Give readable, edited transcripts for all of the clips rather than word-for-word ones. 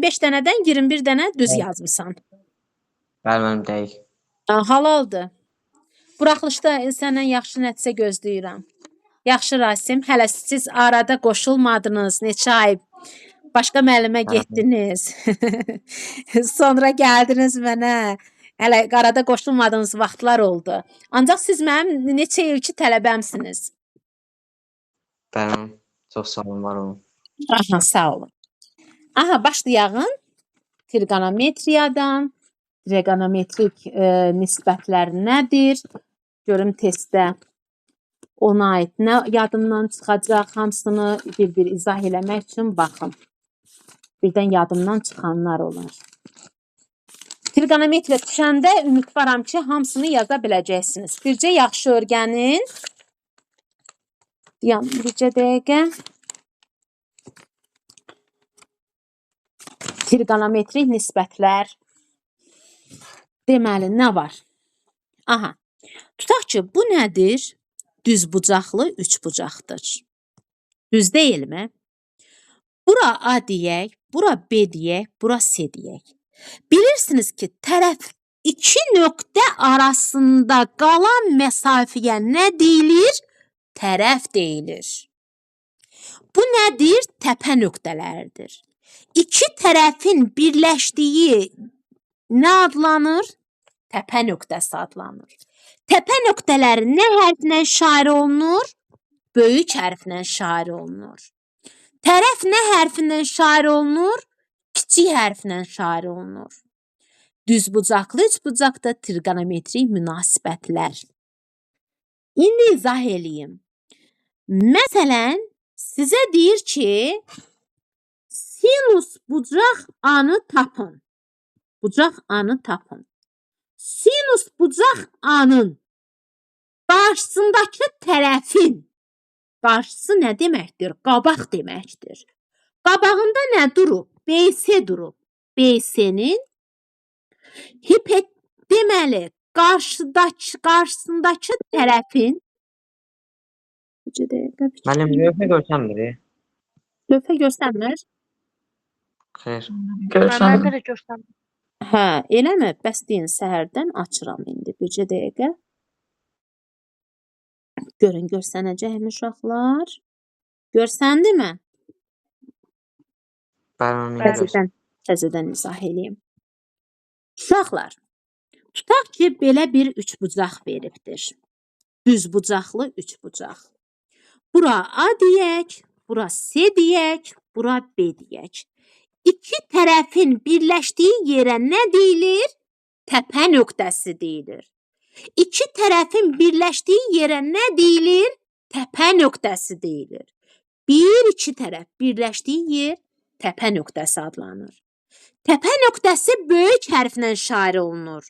5 dənədən 21 dənə düz yazmısan. Bəli, mənim dəqiq. Halaldır. Buraxılışda səndən yaxşı nəticə gözləyirəm. Yaxşı Rasim, hələ siz arada qoşulmadınız, neçə ay başqa müəllimə getdiniz. Sonra gəldiniz mənə. Hələ arada qoşulmadığınız vaxtlar oldu. Ancaq siz mənim neçə ilki tələbəmsiniz. Bəli, çox sağ olun, var olun. Aha, sağ olun. Aha, başlayağın trigonometriyadan. Trigonometrik nisbətlər nədir? Görüm testdə ona aid nə yadımdan çıxacaq, hamısını bir-bir izah eləmək üçün baxın. Birdən yadımdan çıxanlar olar. Trigonometriya düşəndə ümidvaram ki, hamısını yaza biləcəksiniz. Bircə yaxşı öyrənin. Bircə dəqiqə. Trigonometrik nisbətlər. Deməli, nə var? Aha. Tutaq ki, bu nədir? Düzbucaqlı üçbucaqdır. Düz deyilmi? Bura A deyək, bura B deyək, bura C deyək. Bilirsiniz ki, tərəf iki nöqtə arasında qalan məsafəyə nə deyilir? Tərəf deyilir. Bu nədir? Təpə nöqtələridir. İki tərəfin birləşdiyi nə adlanır? Təpə nöqtəsi adlanır. Təpə nöqtələri nə hərflə işarə olunur? Böyük hərflə işarə olunur. Tərəf nə hərflə işarə olunur? Kiçik hərflə işarə olunur. Düzbucaqlı üçbucaqda trigonometrik münasibətlər. İndi izah eləyim. Məsələn, sizə deyir ki, sinus bucaq A-nı tapın. Bucaq A-nı tapın. Sinus bucaq A-nın qarşısındakı tərəfin qarşısı nə deməkdir? Qabaq deməkdir. Qabağında nə durub? BC durub. BC-nin deməli qarşısındakı tərəfin Mənim lövhə görsənmir. Lövhə görsənmir? Xeyr. Məndə də görsənmir. Hə, eləmi? Bəs deyin, səhərdən açıram indi. Bircə dəqiqə. Görün, görsənəcəkmi uşaqlar? Görsəndimi? Bəli. Təzədən izah eləyim. Uşaqlar, tutaq ki, belə bir üçbucaq veribdir. Düzbucaqlı üçbucaq. Bura A deyək, bura C deyək, bura B deyək. İki tərəfin birləşdiyi yerə nə deyilir? Təpə nöqtəsi deyilir. İki tərəfin birləşdiyi yerə nə deyilir? Təpə nöqtəsi deyilir. Bir-iki tərəf birləşdiyi yer təpə nöqtəsi adlanır. Təpə nöqtəsi böyük hərflə işarə olunur.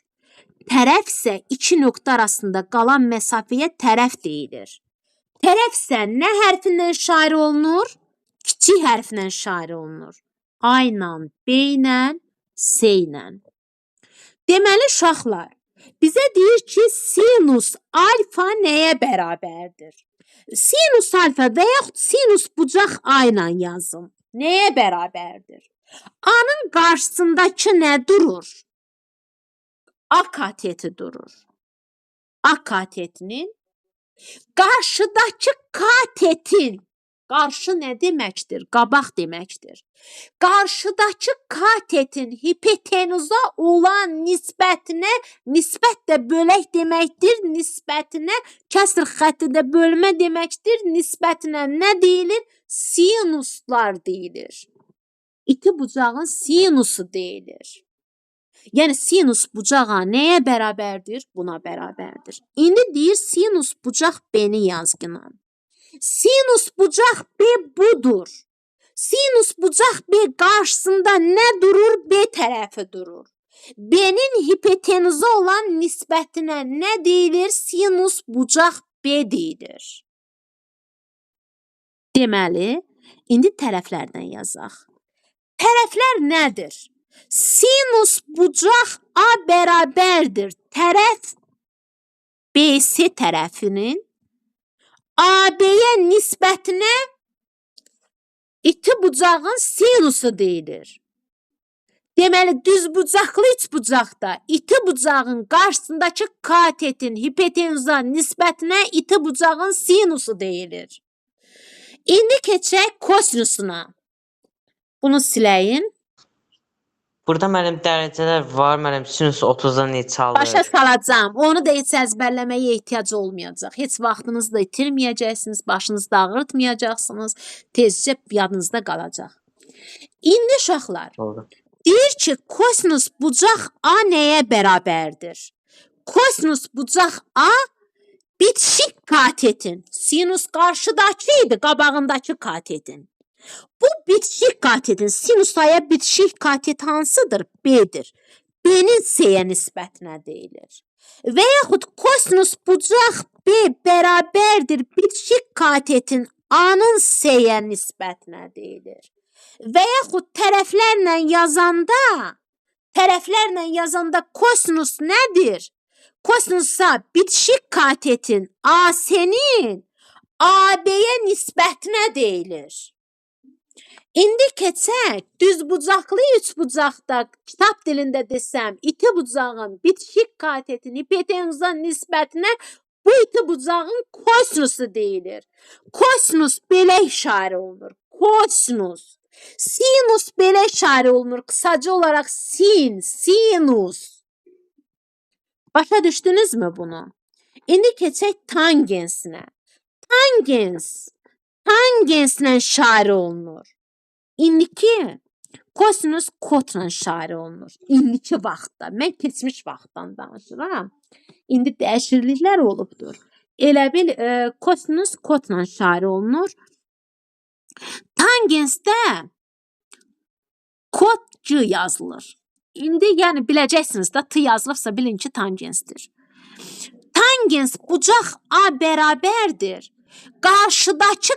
Tərəf isə iki nöqtə arasında qalan məsafəyə tərəf deyilir. Tərəf isə nə hərfindən işarə olunur? Kiçik hərflə işarə olunur. A ilə, B ilə, C ilə. Deməli, uşaqlar, bizə deyir ki, sinus alfa nəyə bərabərdir? Sinus alfa və yaxud sinus bucaq A ilə yazın. Nəyə bərabərdir? A-nın qarşısındakı nə durur? A kateti durur. A katetinin qarşıdakı katetin, qarşı nə deməkdir? Qabaq deməkdir. Qarşıdakı katetin hipotenuza olan nisbətinə, nisbət də bölək deməkdir, nisbətinə kəsr xəttində bölmə deməkdir, nisbətinə nə deyilir? Sinuslar deyilir. İki bucağın sinusu deyilir. Yəni sinus bucağa nəyə bərabərdir? Buna bərabərdir. İndi deyir sinus bucaq B-ni yazgınam. Sinus bucaq B budur. Sinus bucaq B qarşısında nə durur? B tərəfi durur. B-nin hipotenuza olan nisbətinə nə deyilir? Sinus bucaq B deyilir. Deməli, indi tərəflərdən yazaq. Tərəflər nədir? Sinus bucaq A bərabərdir. Tərəf BC tərəfinin AB-yə nisbətinə iti bucağın sinusu deyilir. Deməli, düzbucaqlı üçbucaqda iti bucağın qarşısındakı katetin hipotenuza nisbətinə iti bucağın sinusu deyilir. İndi keçək kosinusuna. Bunu siləyin. Burada mənim dərəcələr var. Mənim sinus 30-dan neçə alır? Başa salacağım. Onu da heç əzbərləməyə ehtiyac olmayacaq. Heç vaxtınızı da itirməyəcəksiniz, başınızı da ağrıtmayacaqsınız. Tezcə yadınızda qalacaq. İndi uşaqlar, Oldu. deyir ki, kosinus bucaq A nəyə bərabərdir? Kosinus bucaq A bitişik katetin. Sinus qarşıdakı idi, qabağındakı katetin. Bu bitişik katetin sinusaya bitişik katet hansıdır? B'dir. B'nin S'yə nisbətinə deyilir. Və yaxud kosinus bucaq B bərabərdir bitişik katetin A'nın S'yə nisbətinə deyilir. Və yaxud tərəflərlə yazanda kosinus nədir? Kosinusa bitişik katetin AS'nin AB'yə nisbətinə deyilir. İndi keçək düzbucaqlı üçbucaqda kitab dilində desəm iti bucağın bitişik katetin hipotenuza nisbətinə bu iti bucağın kosinusu deyilir. Kosinus belə işarə olunur. Kosinus. Sinus belə işarə olunur. Qısaca olaraq sinus. Başa düşdünüzmü bunu? İndi keçək tangensinə. Tangenslə işarə olunur. İndiki kosinus kotla işarə olunur. İndiki vaxtda. Mən keçmiş vaxtdan danışıram. İndi dəyişikliklər olubdur. Elə bil kosinus kotla işarə olunur. Tangensdə kot G yazılır. İndi yəni biləcəksiniz də T yazılıbsa bilin ki tangensdir. Tangens bucaq A bərabərdir. Qarşıdakı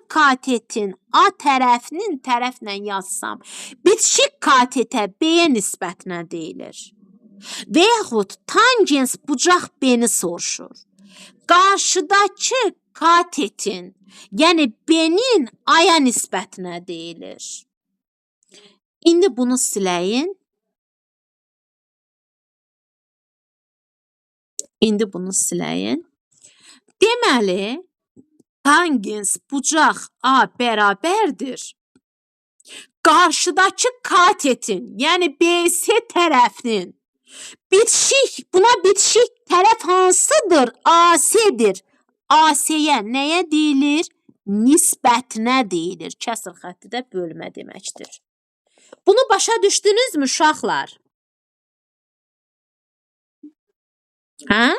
katetin A tərəfinin tərəflə yazsam bitişik katetə B-yə nisbətinə deyilir. Və yaxud tangens bucaq B-ni soruşur. Qarşıdakı katetin, yəni B-nin A-ya nisbətinə deyilir. İndi bunu siləyin. Deməli, tangens bucaq A bərabərdir. Qarşıdakı katetin, yəni BS tərəfinin buna bitişik tərəf hansıdır? AS'dir. AS'yə nəyə deyilir? Nisbətinə deyilir. Kəsr xətti də bölmə deməkdir. Bunu başa düşdünüzmü uşaqlar? Hə?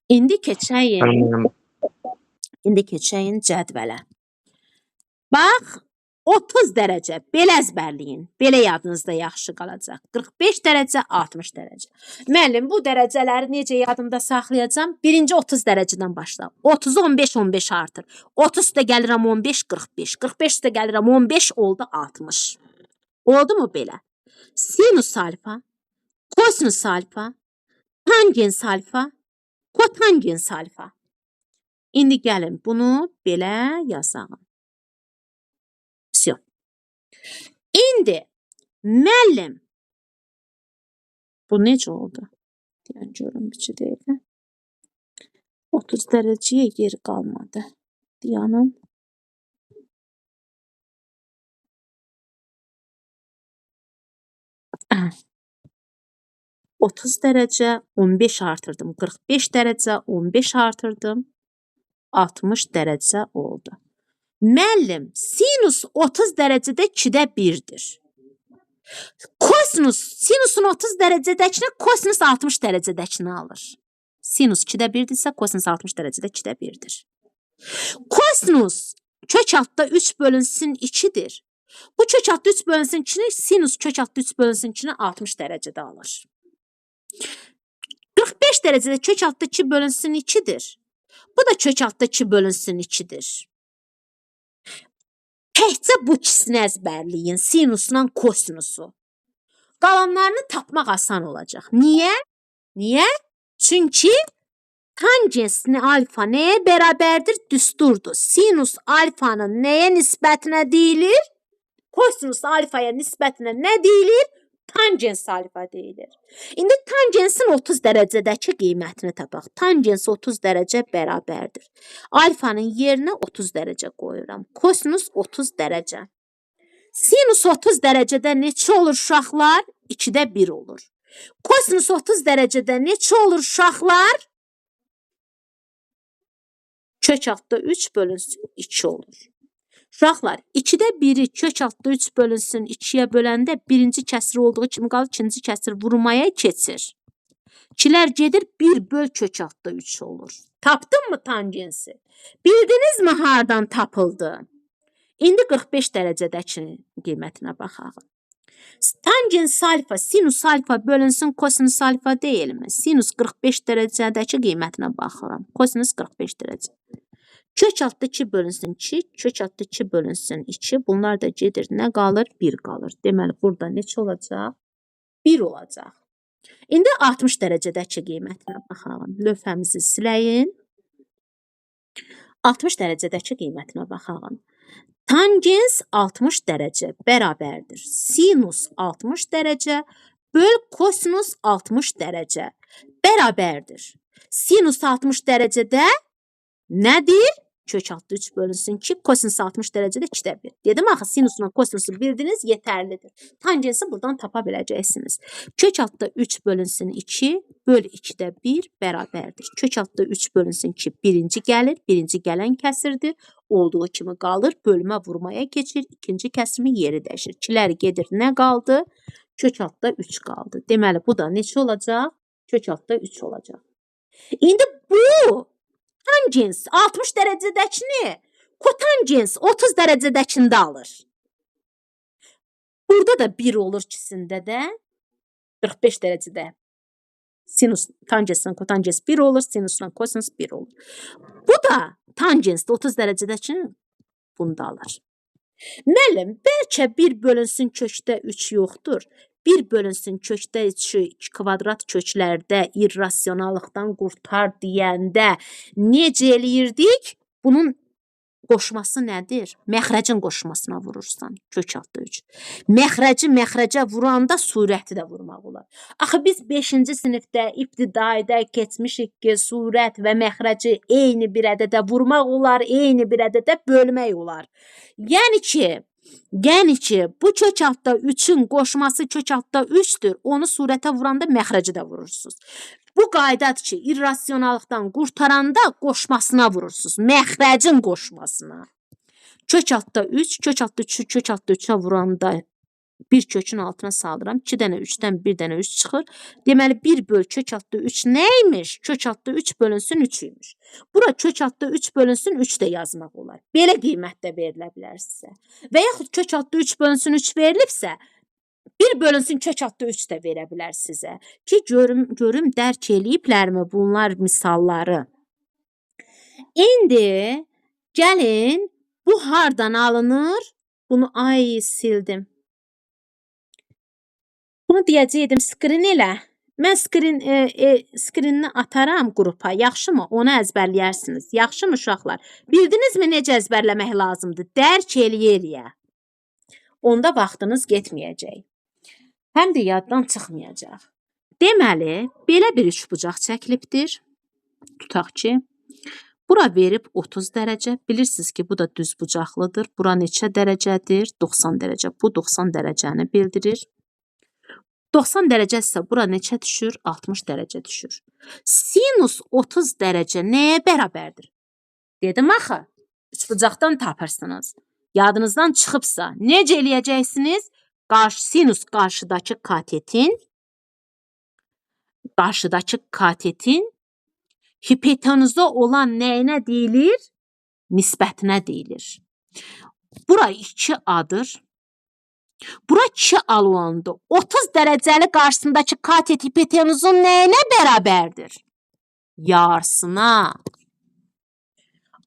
İndi keçəyin cədvələ. Bax, 30 dərəcə. Belə əzbərləyin. Belə yadınızda yaxşı qalacaq. 45 dərəcə, 60 dərəcə. Müəllim, bu dərəcələri necə yadımda saxlayacağım? Birinci 30 dərəcədən başla. 30-u 15 artır. 30 üstə gəlirəm 15, 45. 45 üstə gəlirəm 15, oldu 60. Oldu mu belə? Sinus alfa, kosinus alfa, tangens alfa, kotangens alfa. İndi gəlin bunu belə yazalım. İndi müəllim bu necə oldu? Deyən görün biçi deyil. 30 dərəcəyə yer qalmadı. Dayanın. Hə. 30 dərəcə 15 artırdım. 45 dərəcə 15 artırdım. 60 dərəcə oldu. Müəllim, sinus 30 dərəcədə 2-də 1'dir. Sinusun 30 dərəcədəkini kosinus 60 dərəcədəkini alır. Sinus 2-də 1'dirsə, kosinus 60 dərəcədə 2-də 1'dir. Kosinus kök altda 3 bölünsün 2'dir. Bu kök altda 3 bölünsün 2'ni sinus kök altda 3 bölünsün 2'ni 60 dərəcədə alır. 45 dərəcədə kök altda 2 bölünsün 2'dir. Bu da kök altda 2 bölünsün 2'dir. Təkcə bu ikisini əzbərləyin, sinusla kosinusu. Qalanlarını tapmaq asan olacaq. Niyə? Çünki tangens alfa nəyə bərabərdir? Düsturdur. Sinus alfanın nəyə nisbətinə deyilir? Kosinus alfaya nisbətinə nə deyilir? Tangens alfa deyilir. İndi tangensin 30 dərəcədəki qiymətini tapaq. Tangens 30 dərəcə bərabərdir. Alfanın yerinə 30 dərəcə qoyuram. Kosinus 30 dərəcə. Sinus 30 dərəcədə neçə olur uşaqlar? 2-də 1 olur. Kosinus 30 dərəcədə neçə olur uşaqlar? Kök altda 3 bölünsün 2 olur. Uşaqlar, 2-də 1-i kök altda 3 bölünsün 2-yə böləndə birinci kəsir olduğu kimi qalır, ikinci kəsir vurmaya keçir. 2-lər gedir, 1 böl kök altda 3 olur. Tapdın mı tangensi? Bildinizmi hardan tapıldı? İndi 45 dərəcədəki qiymətinə baxaq. Tangens alfa, sinus alfa bölünsün kosinus alfa deyilmi? Sinus 45 dərəcədəki qiymətinə baxıram. Kosinus 45 dərəcə. Kök altda 2 bölünsün 2, kök altda 2 bölünsün 2. Bunlar da gedir. Nə qalır? 1 qalır. Deməli, burada neçə olacaq? 1 olacaq. İndi 60 dərəcədəki qiymətinə baxalım. Lövhəmizi siləyin. 60 dərəcədəki qiymətinə baxalım. Tangens 60 dərəcə bərabərdir. Sinus 60 dərəcə böl kosinus 60 dərəcə bərabərdir. Sinus 60 dərəcədə nədir? Kök altda 3 bölünsün 2, kosinus 60 dərəcədə 2-də 1. Dedim axı, sinusla kosinusu bildiniz, yetərlidir. Tangensi buradan tapa biləcəksiniz. Kök altda 3 bölünsün 2, böl 2-də 1 bərabərdir. Kök altda 3 bölünsün 2, birinci gəlir, birinci gələn kəsirdir. Olduğu kimi qalır, bölmə vurmaya keçir, ikinci kəsirin yeri dəyişir. 2-lər gedir, nə qaldı? Kök altda 3 qaldı. Deməli, bu da neçə olacaq? Kök altda 3 olacaq. İndi bu tangens 60 dərəcədəkini kotangens 30 dərəcədəkində alır. Burada da 1 olur ikisində də. 45 dərəcədə sinus tangensin kotangens 1 olur, sinusla kosinus 1 olur. Bu da tangens 30 dərəcədəkini bunda alır. Müəllim, bəlkə 1 bölünsün kökdə 3 yoxdur. 1 bölünsün kökdə 3 kvadrat köklərdə irrasionallıqdan qurtar deyəndə necə eləyirdik? Bunun qoşması nədir? Məxrəcin qoşmasına vurursan, kök altda 3. Məxrəci məxrəcə vuranda surəti də vurmaq olar. Axı biz 5-ci sinifdə, ibtidaidə keçmişik ki, surət və məxrəci eyni bir ədədə vurmaq olar, eyni bir ədədə bölmək olar. Yəni ki, bu kök altda 3-ün qoşması kök altda 3-dür. Onu surətə vuranda məxrəci də vurursunuz. Bu qaydadır ki, irrasionallıqdan qurtaranda qoşmasına vurursunuz. Məxrəcin qoşmasına. Kök altda 3, kök altda 3-ü kök altda 3-ə vuranda bir kökün altına saldıram. 2 dənə 3-dən 1 dənə 3 çıxır. Deməli, 1 böl kök altda 3 nəymiş? Kök altda 3 bölünsün 3-üymüş. Bura kök altda 3 bölünsün 3 də yazmaq olar. Belə qiymətdə verilə bilər sizə. Və yaxud kök altda 3 bölünsün 3 verilibsə, 1 bölünsün kök altda 3 də verə bilər sizə. Ki, görüm dərk eləyiblərmi bunlar misalları. İndi gəlin, bu hardan alınır? Bunu sildim. Bunu deyəcəydim, skrin elə. Mən skrinini ataram qrupa, yaxşımı? Onu əzbərləyərsiniz. Yaxşımı uşaqlar? Bildinizmi necə əzbərləmək lazımdır? Dərk eləyə. Onda vaxtınız getməyəcək. Həm də yaddan çıxmayacaq. Deməli, belə bir üçbucaq çəkilibdir. Tutaq ki, bura verib 30 dərəcə. Bilirsiniz ki, bu da düz bucaqlıdır. Bura neçə dərəcədir? 90 dərəcə. Bu 90 dərəcəni bildirir. 90 dərəcə isə bura neçə düşür? 60 dərəcə düşür. Sinus 30 dərəcə nəyə bərabərdir? Dedim axı, üçbucaqdan tapırsınız. Yadınızdan çıxıbsa, necə eləyəcəksiniz? Sinus qarşıdakı katetin hipotenuza olan nəyinə deyilir? Nisbətinə deyilir. Bura 2A-dır. Bura 2A olanda 30 dərəcəli qarşısındakı katet hipotenuzun nəyinə bərabərdir? Yarısına.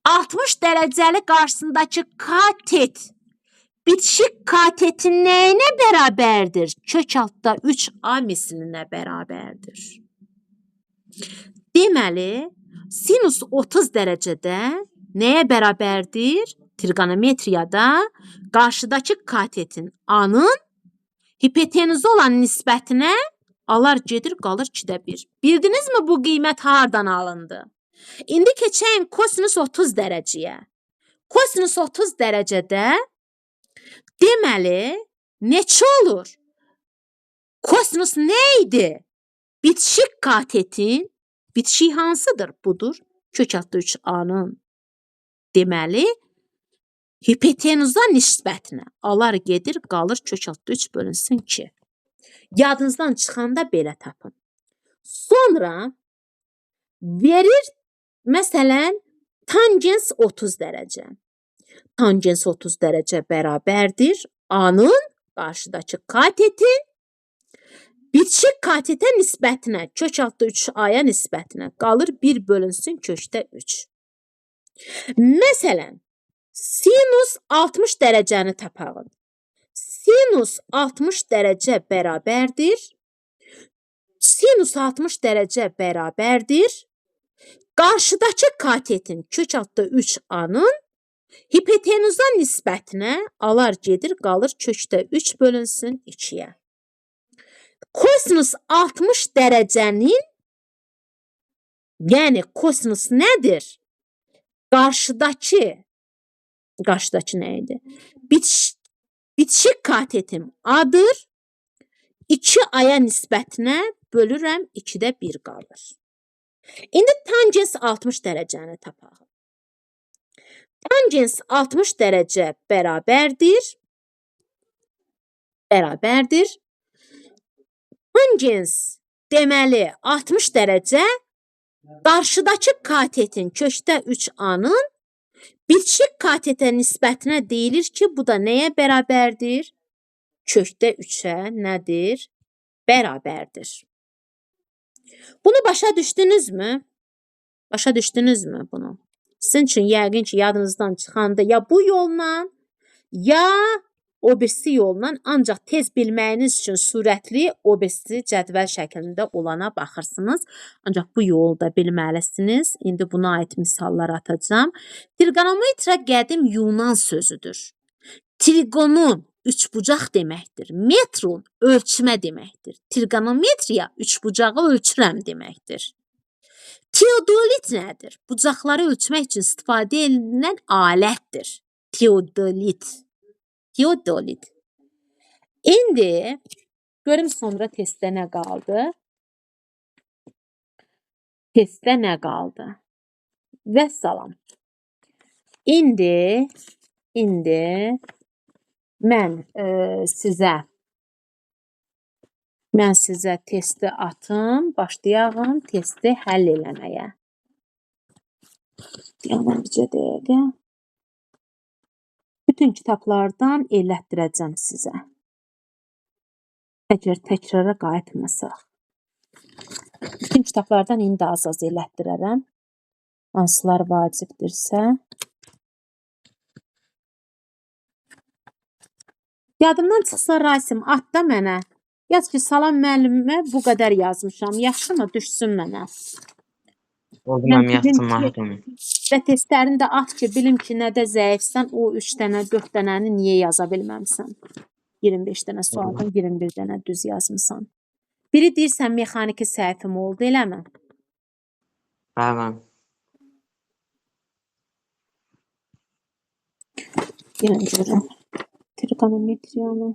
60 dərəcəli qarşısındakı katet bitişik katetin nəyinə bərabərdir? Kök altda 3A mislinə bərabərdir. Deməli, sinus 30 dərəcədə nəyə bərabərdir? Trigonometriyada qarşıdakı katetin A-nın hipotenuza olan nisbətinə alar gedir, qalır 2-də 1. Bildinizmi bu qiymət hardan alındı? İndi keçəyim kosinus 30 dərəcəyə. Kosinus 30 dərəcədə deməli neçə olur? Kosinus nə idi? Bitişik katetin bitişik hansıdır? Budur. Kök altı 3A-nın. Deməli, hipotenuza nisbətinə alar gedir, qalır kök altı 3 bölünsün 2. Yadınızdan çıxanda belə tapın. Sonra verir, məsələn, tangens 30 dərəcə. Tangens 30 dərəcə bərabərdir A-nın qarşıdakı katetin bitişik katete nisbətinə, kök altı 3A-ya nisbətinə qalır 1 bölünsün kökdə 3. Məsələn, sinus 60 dərəcəni tapağın. Sinus 60 dərəcə bərabərdir. Sinus 60 dərəcə bərabərdir. Qarşıdakı katetin kök altı 3A-nın hipotenuza nisbətinə alar gedir, qalır kökdə 3 bölünsün 2-yə. Kosinus 60 dərəcənin, yəni kosinus nədir? Qarşıdakı nə idi? Bitişik katetim A-dır. 2A-ya nisbətinə bölürəm, 2-də 1 qalır. İndi tangens 60 dərəcəni tapaq. Tangens 60 dərəcə bərabərdir. Tangens deməli 60 dərəcə qarşıdakı katetin kökdə 3A-nın bitişik katete nisbətinə deyilir ki, bu da nəyə bərabərdir? Kökdə 3-ə nədir? Bərabərdir. Bunu başa düşdünüzmü? Başa düşdünüzmü bunu? Sizin üçün yəqin ki, yadınızdan çıxanda ya bu yolla, ya o birisi yolla, ancaq tez bilməyiniz üçün sürətli o birisi cədvəl şəklində olana baxırsınız. Ancaq bu yolu da bilməlisiniz. İndi buna aid misallar atacağım. Trigonometriya qədim Yunan sözüdür. Trigonun üçbucaq deməkdir. Metron ölçmə deməkdir. Trigonometriya üçbucağı ölçürəm deməkdir. Teodolit nədir? Bucaqları ölçmək üçün istifadə edilən alətdir. Teodolit. İndi görüm sonra testdə nə qaldı? Testdə nə qaldı? Vəssalam. İndi mən sizə testi atım, başlayağım testi həll eləməyə. Deyəməm bircə dəqiqə. Bütün kitablardan elətdirəcəm sizə. Əgər təkrara qayıtmasaq. Bütün kitablardan indi az-az elətdirərəm. Hansılar vacibdirsə. Yadımdan çıxsa Rasim, at da mənə. Yaz ki, salam müəllimə bu qədər yazmışam. Yaxşı mı? Düşsün mənə. Oldu, mən yazdım Mahidum. Və testlərini də at ki, bilim ki, nədə zəifsən, o 3 dənə, 4 dənəni niyə yaza bilməmsən? 25 dənə sualdan 21 dənə düz yazmısan. Biri deyirsən, mexaniki səhvim oldu, eləmə? Bəli. Gəlin görürəm. Trigonometriyanı.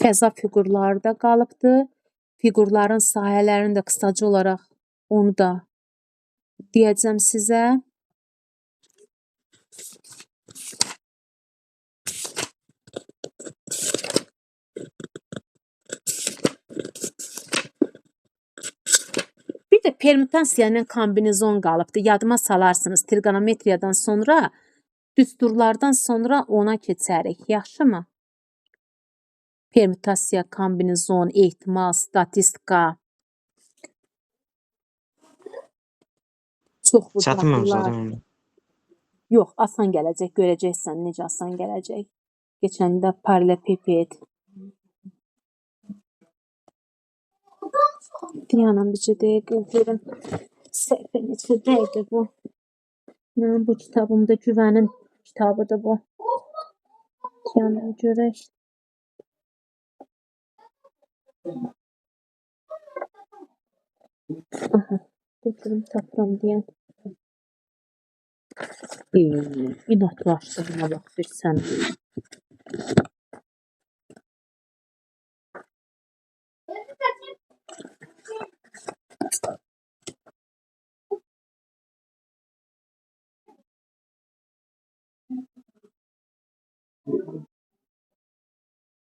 Fəza fiqurları da qalıbdı. Fiqurların sahələrini də qısaca olaraq onu da deyəcəm sizə. Bir də permütasiya ilə kombinezon qalıbdı. Yadıma salarsınız. Trigonometriyadan sonra, düsturlardan sonra ona keçərik. Yaxşı mı? Permütasiya, kombinezon, ehtimal, statistika. Çox bucaqlılar. Yox, asan gələcək. Görəcəksən necə asan gələcək. Keçəndə paralelipiped. Dayanın bircə dəqiqə görün. Səhifə neçədəydi bu? Mənim bu kitabımda Güvənin kitabıdır bu. Yanına görək. Aha, götürüm tapıram deyən. İnatlaşdığına bax bir sən.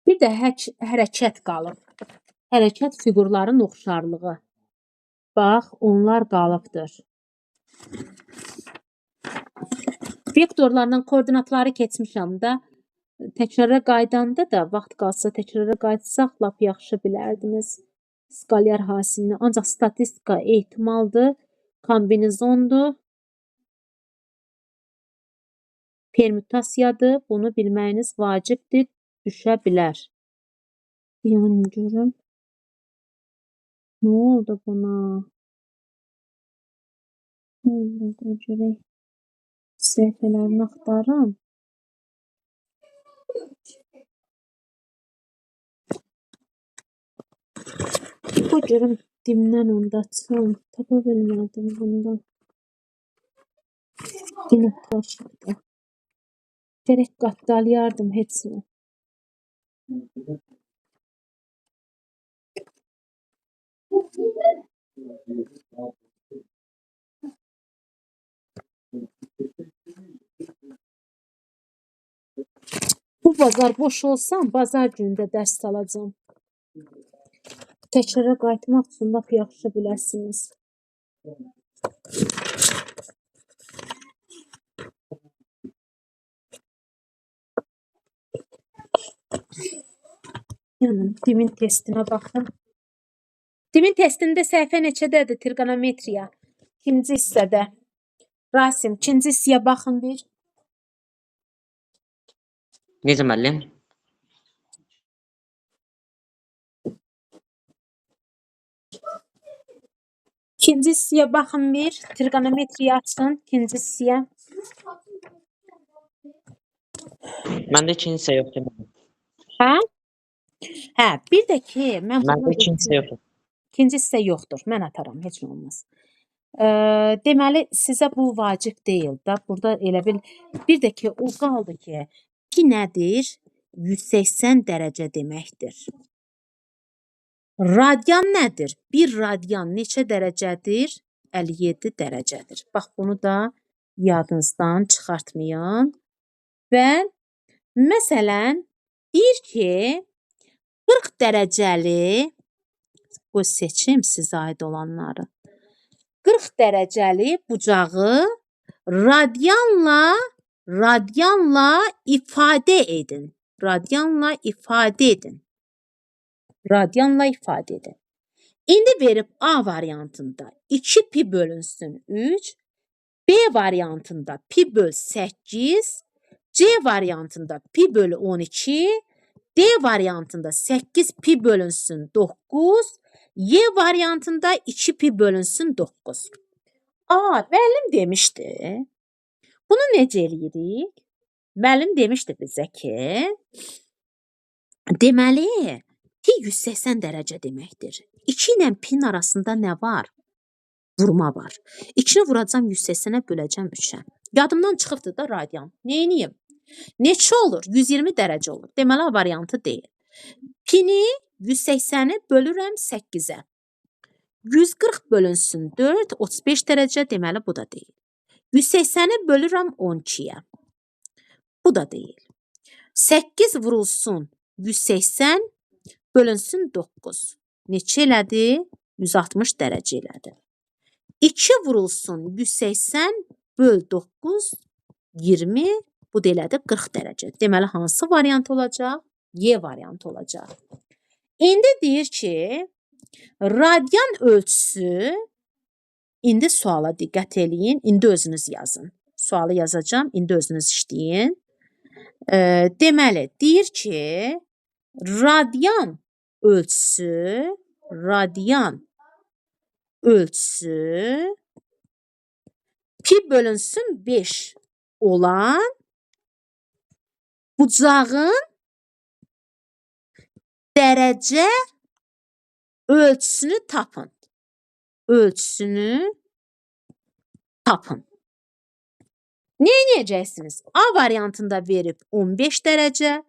Bir də hərəkət qalıb. Hərəkət fiqurların oxşarlığı. Bax, onlar qalıbdır. Vektorlarla koordinatları keçmişəm də. Təkrara qaydanda da, vaxt qalsa təkrara qayıtsaq lap yaxşı bilərdiniz. Skalyar hasilini. Ancaq statistika ehtimaldır, kombinizondur, permütasiyadır. Bunu bilməyiniz vacibdir, düşə bilər. Yəni görüm. Nə oldu buna? Nə oldu görək. Səhifələrini axtarım. Bu görüm dimdən onda açım. Tapa bilmədim bundan. Yine taşıdı. Gerek qatdalayardım hepsini. Bu bazar boş olsam, bazar günündə dərs alacağım. Təkrara qayıtmaq üçün lap yaxşı biləsiniz. Yəni, dimin testinə baxın. Dimin testində səhifə neçədədir? Trigonometriya. İkinci hissədə. Rasim, ikinci hissəyə baxın bir. Necə müəllim? İkinci hissəyə baxın bir. Trigonometriya açın. İkinci hissəyə. Məndə ikinci hissə yoxdur. Hə? Hə, bir də ki, mən Məndə ikinci hissə yoxdur. İkinci hissə yoxdur. Mən ataram, heç nə olmaz. Deməli, sizə bu vacib deyil də. Burada elə bil, bir də ki, o qaldı ki, pi nədir? 180 dərəcə deməkdir. Radian nədir? Bir radian neçə dərəcədir? 57 dərəcədir. Bax, bunu da yadınızdan çıxartmayın. Və məsələn, deyir ki, 40 dərəcəli, bu seçim sizə aid olanları, 40 dərəcəli bucağı radianla ifadə edin. Radianla ifadə edin. Radianla ifadə edin. İndi verib A variantında 2 pi bölünsün 3, B variantında pi böl 8, C variantında pi bölü 12, D variantında 8 pi bölünsün 9, Y variantında 2 pi bölünsün 9. Müəllim demişdi. Bunu necə eləyirik? Müəllim demişdi bizə ki, deməli, pi 180 dərəcə deməkdir. 2 ilə pin arasında nə var? Vurma var. 2-ni vuracam 180-ə böləcəm 3-ə. Yadımdan çıxıbdır da radian. Neyniyim? Neçə olur? 120 dərəcə olur. Deməli, A variantı deyil. Pini 180-i bölürəm 8-ə. 140 bölünsün 4, 35 dərəcə, deməli bu da deyil. 180-i bölürəm 12-yə. Bu da deyil. 8 vurulsun 180 bölünsün 9. Neçə elədi? 160 dərəcə elədi. 2 vurulsun 180 böl 9, 20, bu da elədi 40 dərəcə. Deməli, hansı variant olacaq? Y variantı olacaq. İndi deyir ki, radian ölçüsü, indi suala diqqət eləyin, indi özünüz yazın. Sualı yazacağım, indi özünüz işləyin. Deməli, deyir ki, radian ölçüsü 2 bölünsün 5 olan bucağın dərəcə ölçüsünü tapın. Ölçüsünü tapın. Ne edeceksiniz? A variantında verip 15 derece,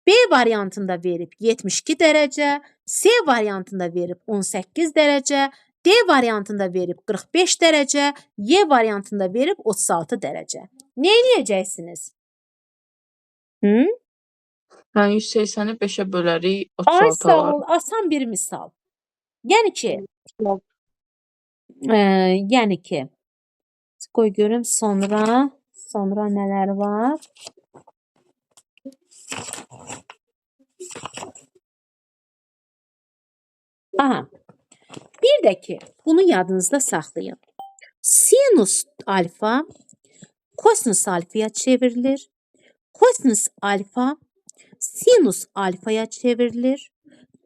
B variantında verip 72 derece, C variantında verip 18 derece, D variantında verip 45 derece, Y variantında verip 36 derece. Ne edeceksiniz? Hı? Yəni 180-i 5-ə bölərik, Ay 36 sağ alar. ol, asan bir misal. Yəni ki, qoy görüm sonra nələr var. Aha. Bir də ki, bunu yadınızda saxlayın. Sinus alfa kosinus alfaya çevrilir. Kosinus alfa sinus alfaya çevrilir.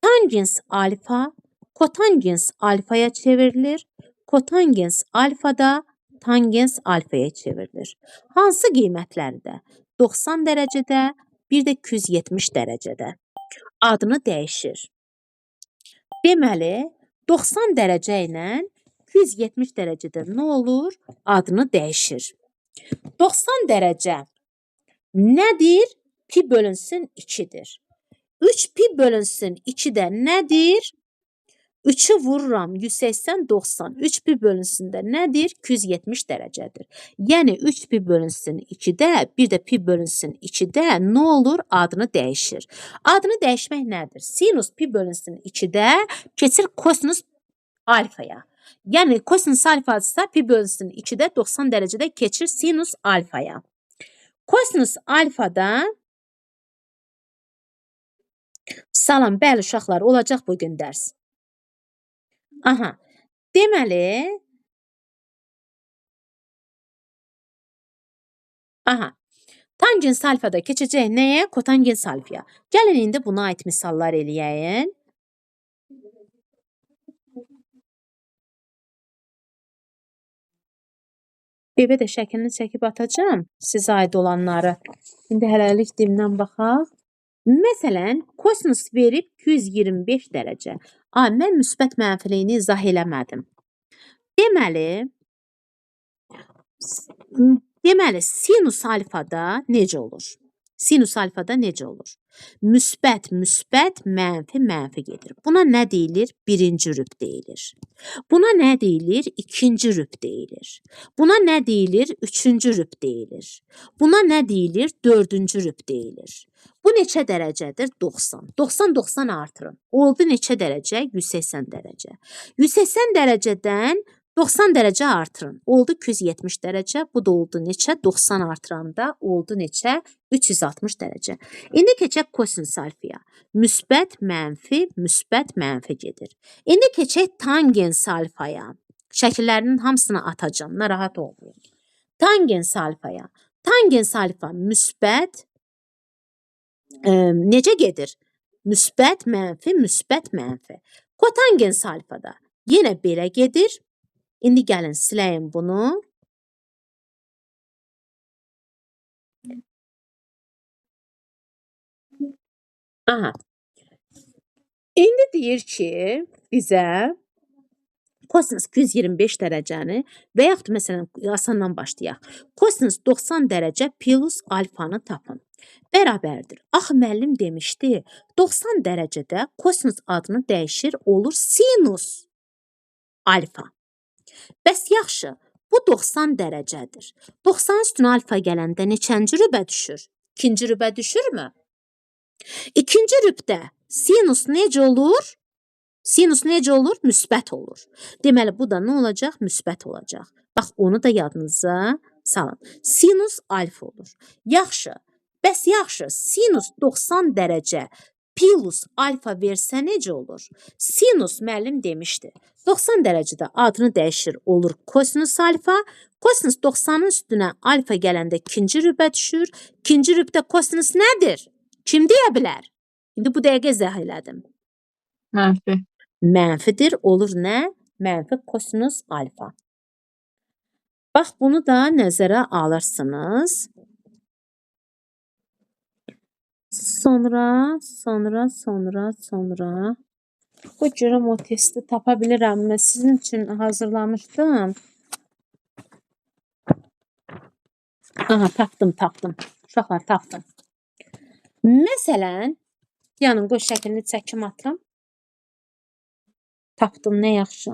Tangens alfa kotangens alfaya çevrilir. Kotangens alfa da tangens alfaya çevrilir. Hansı qiymətlərdə? 90 dərəcədə, bir də 270 dərəcədə. Adını dəyişir. Deməli, 90 dərəcə ilə 270 dərəcədə nə olur? Adını dəyişir. 90 dərəcə nədir? Pi bölünsün 2-dir. 3 pi bölünsün 2-də nədir? 3'ü vururam 180, 90. 3 pi bölünsün də nədir? 270 dərəcədir. Yəni 3 pi bölünsün 2-də, bir də pi bölünsün 2-də nə olur? Adını dəyişir. Adını dəyişmək nədir? Sinus pi bölünsün 2-də keçir kosinus alfaya. Yəni kosinus alfası pi bölünsün 2-də 90 dərəcədə keçir sinus alfaya. Kosinus alfada salam, bəli uşaqlar, olacaq bugün dərs. Aha. Deməli, tangens alfada keçəcək nəyə? Kotangens alfaya. Gəlin indi buna aid misallar eləyəyin. Evə də şəklini çəkib atacağım sizə aid olanları. İndi hələlik dimdən baxaq. Məsələn, kosinus verib 225 dərəcə. Mən müsbət mənfiliyini izah eləmədim. Deməli, sinus alfada necə olur? Sinus alfada necə olur? Müsbət, mənfi gedir. Buna nə deyilir? Birinci rüb deyilir. Buna nə deyilir? İkinci rüb deyilir. Buna nə deyilir? Üçüncü rüb deyilir. Buna nə deyilir? Dördüncü rüb deyilir. Bu neçə dərəcədir? 90. 90 artırın. Oldu neçə dərəcə? 180 dərəcə. 180 dərəcədən 90 dərəcə artırın. Oldu 270 dərəcə. Bu da oldu neçə? 90 artıranda oldu neçə? 360 dərəcə. İndi keçək kosinus alfaya. Müsbət, mənfi gedir. İndi keçək tangens alfaya. Şəkillərinin hamısını atacağım. Narahat olmayın. Tangens alfaya. Tangens alfa müsbət necə gedir? Müsbət, mənfi. Kotangens alfada yenə belə gedir. İndi gəlin siləyim bunu. Aha. İndi deyir ki, bizə kosinus 225 dərəcəni və yaxud məsələn asandan başlayaq. Kosinus 90 dərəcə plus alfanı tapın. Bərabərdir. Axı müəllim demişdi, 90 dərəcədə kosinus adını dəyişir, olur sinus alfa. Bəs yaxşı, bu 90 dərəcədir. 90 üstünə alfa gələndə neçənci rübə düşür? İkinci rübə düşürmü? İkinci rübdə sinus necə olur? Sinus necə olur? Müsbət olur. Deməli, bu da nə olacaq? Müsbət olacaq. Bax, onu da yadınıza salın. Sinus alfa olur. Yaxşı, bəs yaxşı, sinus 90 dərəcə plus alfa versə necə olur? Sinus müəllim demişdi. 90 dərəcədə adını dəyişir, olur kosinus alfa. Kosinus 90-ın üstünə alfa gələndə ikinci rübə düşür. İkinci rübdə kosinus nədir? Kim deyə bilər? İndi bu dəqiqə izah elədim. Mənfi. Mənfidir, olur nə? Mənfi kosinus alfa. Bax, bunu da nəzərə alırsınız. Sonra. Bu görüm o testi tapa bilirəm. Mən sizin üçün hazırlamışdım. Aha, tapdım. Uşaqlar, tapdım. Məsələn, yanım qoy şəklini çəkim atıram. Tapdım, nə yaxşı.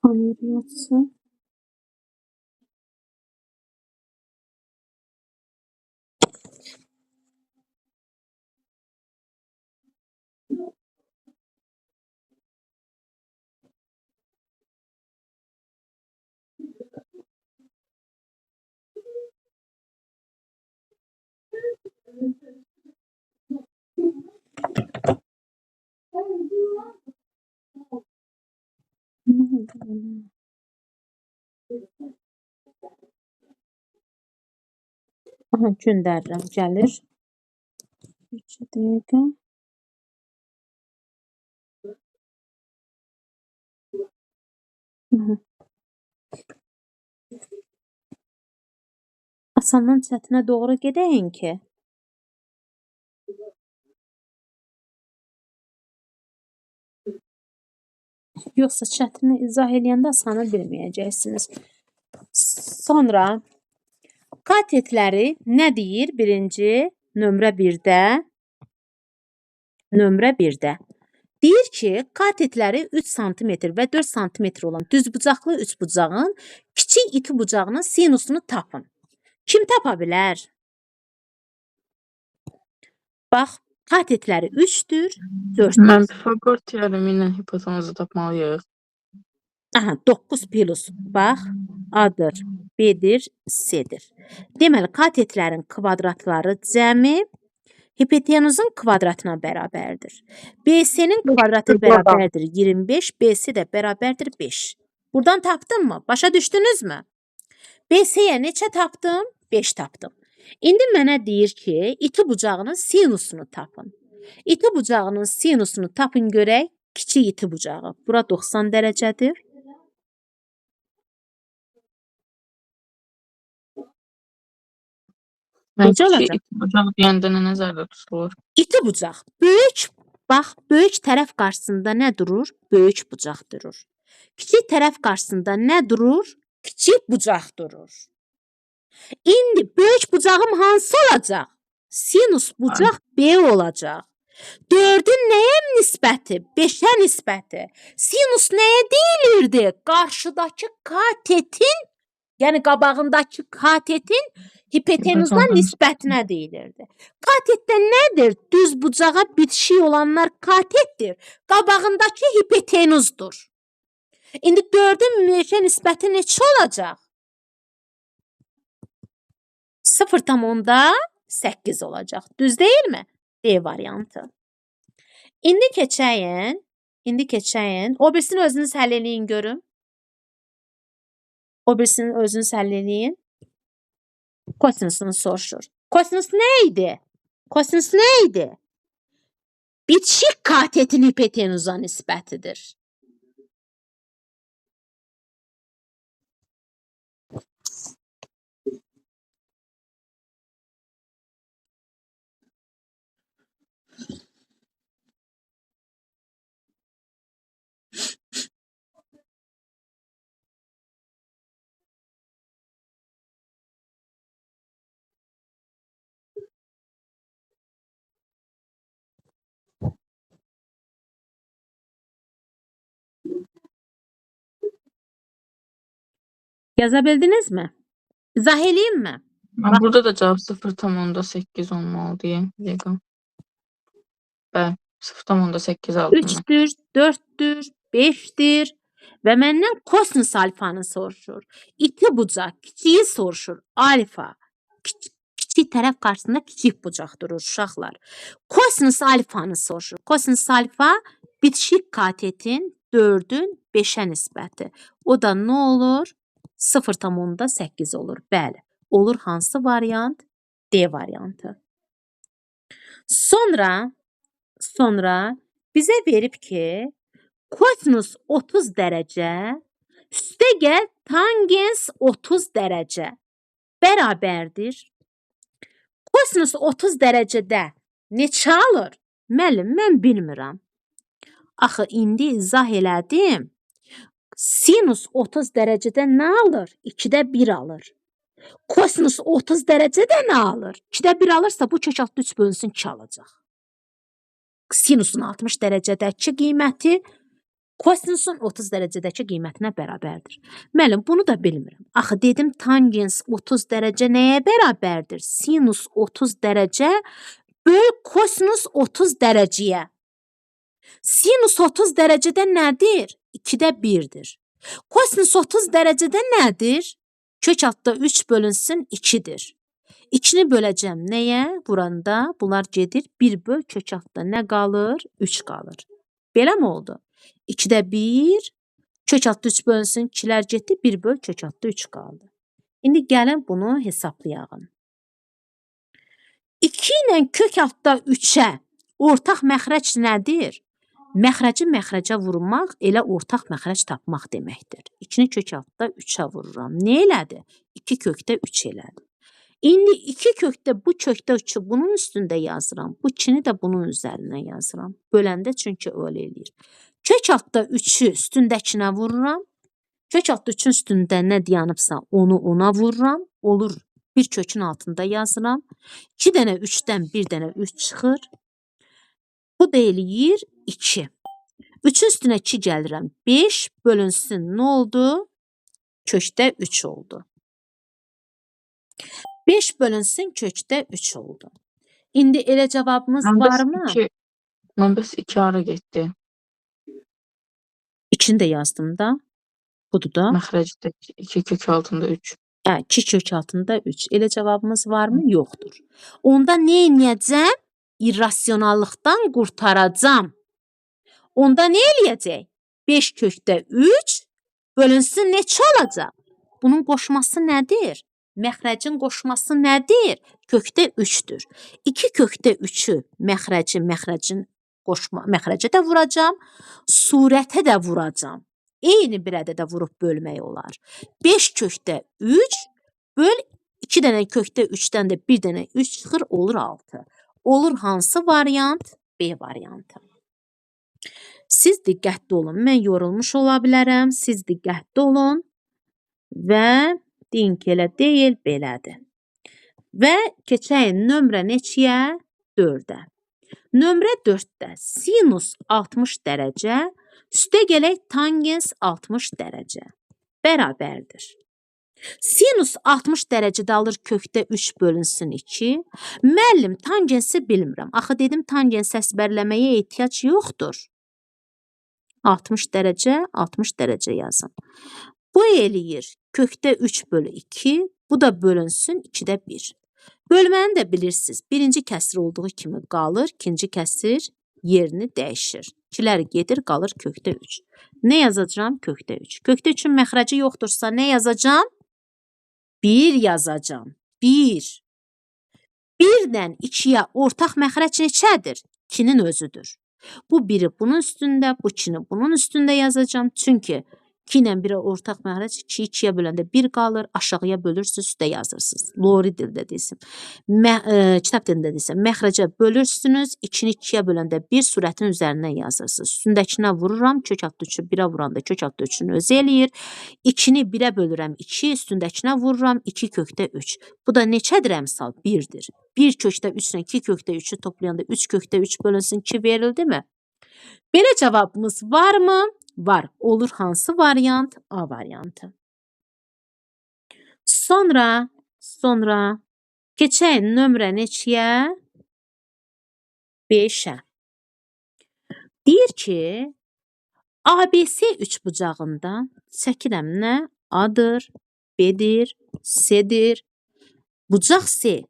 Kamera açsın. Aha, göndərirəm, gəlir. 2 dəqiqə. Asandan çətinə doğru gedəyin ki. Yoxsa çətini izah eləyəndə asanı bilməyəcəksiniz. Sonra katetləri nə deyir? Birinci, nömrə 1-də. Deyir ki, katetləri 3 sm və 4 sm olan düzbucaqlı üçbucağın kiçik iti bucağının sinusunu tapın. Kim tapa bilər? Bax, katetləri 3-dür, 4-dür. Mən Pifagor teoremi ilə hipotenuzu tapmalıyıq. Aha, 9 plus. Bax, A-dır, B-dir, C-dir. Deməli, katetlərin kvadratları cəmi hipotenuzun kvadratına bərabərdir. BC-nin kvadratı bərabərdir 25, BC də bərabərdir 5. Buradan tapdınmı? Başa düşdünüzmü? BC-yə neçə tapdım? 5 tapdım. İndi mənə deyir ki, iti bucağının sinusunu tapın. İti bucağının sinusunu tapın görək. Kiçik iti bucağı. Bura 90 dərəcədir. Necə olacaq? İti bucaq deyəndə nə nəzərdə tutulur? İti bucaq. Böyük, bax, böyük tərəf qarşısında nə durur? Böyük bucaq durur. Kiçik tərəf qarşısında nə durur? Kiçik bucaq durur. İndi böyük bucağım hansı olacaq? Sinus bucaq B olacaq. 4-ün nəyə nisbəti? 5-ə nisbəti. Sinus nəyə deyilirdi? Qarşıdakı katetin, yəni qabağındakı katetin hipotenuzdan nisbətinə deyilirdi. Katetdə nədir? Düz bucağa bitişik olanlar katetdir. Qabağındakı hipotenuzdur. İndi 4-ün 5-ə nisbəti neçə olacaq? 0,8 olacaq. Düz deyilmi? D variantı. İndi keçəyin. O birisini özünüz həll eləyin görün. Kosinusunu soruşur. Kosinus nə idi? Bitişik katetin hipotenuza nisbətidir. Yaza bildinizmi? İzah eləyimmi? Burada da cavab 0,8 olmalı deyə. Bəli, 0,8 aldım. 3-dür, 4-dür, 5-dir və məndən kosinus alfanı soruşur. İti bucaq, kiçiyi soruşur. Alfa. Kiçik tərəf qarşısında kiçik bucaq durur uşaqlar. Kosinus alfanı soruşur. Kosinus alfa bitişik katetin 4-ün 5-ə nisbəti. O da nə olur? 0,8 olur. Bəli. Olur hansı variant? D variantı. Sonra bizə verib ki, kosinus 30 dərəcə üstəgəl tangens 30 dərəcə bərabərdir. Kosinus 30 dərəcədə neçə alır? Müəllim, mən bilmirəm. Axı, indi izah elədim. Sinus 30 dərəcədə nə alır? 2-də 1 alır. Kosinus 30 dərəcədə nə alır? 2-də 1 alırsa bu kök altı 3 bölünsün 2 alacaq. Sinusun 60 dərəcədəki qiyməti kosinusun 30 dərəcədəki qiymətinə bərabərdir. Müəllim, bunu da bilmirəm. Axı, dedim tangens 30 dərəcə nəyə bərabərdir? Sinus 30 dərəcə böl kosinus 30 dərəcəyə. Sinus 30 dərəcədə nədir? 2-də 1-dir. Kosinus 30 dərəcədə nədir? Kök altda 3 bölünsün 2-dir. 2-ni böləcəm nəyə? Buranda bunlar gedir. 1 böl kök altda nə qalır? 3 qalır. Belə mi oldu? 2-də 1, kök altda 3 bölünsün 2-lər getdi. 1 böl kök altda 3 qaldı. İndi gəlin bunu hesablayaq. 2 ilə kök altda 3-ə ortaq məxrəc nədir? Məxrəci məxrəcə vurmaq elə ortaq məxrəc tapmaq deməkdir. 2-ni kök altda 3-ə vururam. Nə elədi? 2 kökdə 3 elədi. İndi 2 kökdə bu kökdə 3-ü bunun üstündə yazıram. Bu 2-ni də bunun üzərinə yazıram. Böləndə çünki öyle eləyir. Kök altda 3-ü üstündəkinə vururam. Kök altda 3-ün üstündə nə dayanıbsa onu ona vururam. Olur. Bir kökün altında yazıram. 2 dənə 3-dən 1 dənə 3 çıxır. Bu da eləyir 2. 3-ün üstünə 2 gəlirəm. 5 bölünsün nə oldu? Kökdə 3 oldu. 5 bölünsün kökdə 3 oldu. İndi elə cavabımız varmı? Mən bəs 2 ara getdi. 2-ni də yazdım da. Budur da. Məxrəcdə 2 kök altında 3. 2 kök altında 3. Elə cavabımız varmı? Yoxdur. Onda nə edəcəm? İrrasionallıqdan qurtaracam. Onda nə eləyəcək? 5 kökdə 3 bölünsün neçə olacaq? Bunun qoşması nədir? Məxrəcin qoşması nədir? Kökdə 3-dür. 2 kökdə 3-ü məxrəcə də vuracam, surətə də vuracam. Eyni bir ədədə vurub bölmək olar. 5 kökdə 3 böl 2 dənə kökdə 3-dən də 1 dənə 3 çıxır, olur 6. Olur hansı variant? B variantı. Siz diqqətli olun. Mən yorulmuş ola bilərəm. Siz diqqətli olun. Və deyin ki, elə deyil, belədir. Və keçəyin nömrə neçəyə? 4-ə. Nömrə 4-də sinus 60 dərəcə, üstə gələk tangens 60 dərəcə bərabərdir. Sinus 60 dərəcədə alır kökdə 3 bölünsün 2. Müəllim, tangensi bilmirəm. Axı dedim tangens əzbərləməyə ehtiyac yoxdur. 60 dərəcə yazın. Bu eləyir kökdə 3 bölü 2. Bu da bölünsün 2-də 1. Bölməni də bilirsiniz. Birinci kəsir olduğu kimi qalır. İkinci kəsir yerini dəyişir. 2-lər gedir, qalır kökdə 3. Nə yazacağım? Kökdə 3. Kökdə 3-ün məxrəci yoxdursa nə yazacağım? 1 yazacağım. 1. 1-dən 2-yə ortaq məxrəc neçədir? 2-nin özüdür. Bu 1-i bunun üstündə, bu 2-ni bunun üstündə yazacağım. Çünki 2 ilə 1-ə ortaq məxrəc 2-2-yə böləndə 1 qalır. Aşağıya bölürsünüz, üstə yazırsınız. Lori dildə deyisim. Kitab dilində deyisim. Məxrəcə bölürsünüz, 2-ni 2-yə böləndə 1 surətin üzərindən yazırsınız. Üstündəkinə vururam, kök altda 3-ü 1-ə vuranda kök altda 3-ün özü eləyir. 2-ni 1-ə bölürəm 2, üstündəkinə vururam 2 kökdə 3. Bu da neçədir əmsal? 1-dir. 1 kökdə 3 ilə 2 kökdə 3-ü toplayanda 3 kökdə 3 bölünsün 2 verildi mi? Belə cavabımız varmı? Var. Olur hansı variant? A variantı. Sonra keçək nömrə neçəyə? 5-ə. Deyir ki, ABC üçbucağında çəkirəm nə? A-dır, B-dir, C-dir. Bucaq C.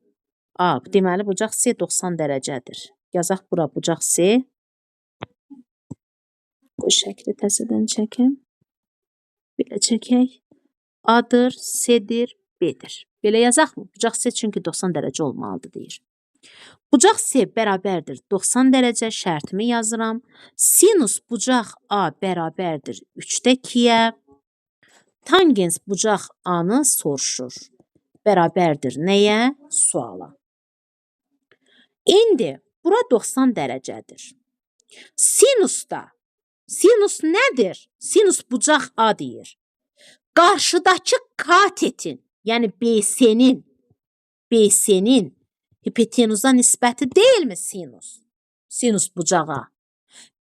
Deməli, bucaq C 90 dərəcədir. Yazaq bura bucaq C. Bu şəkli təzədən çəkim. Belə çəkək. A-dır, C-dir, B-dir. Belə yazaq mı? Bucaq C çünki 90 dərəcə olmalıdır deyir. Bucaq C bərabərdir 90 dərəcə, şərtimi yazıram. Sinus bucaq A bərabərdir 3-də 2-yə. Tangens bucaq A-nı soruşur. Bərabərdir nəyə? Suala. İndi bura 90 dərəcədir. Sinus nədir? Sinus bucaq A deyir. Qarşıdakı katetin, yəni BC-nin hipotenuza nisbəti deyilmi sinus? Sinus bucağa.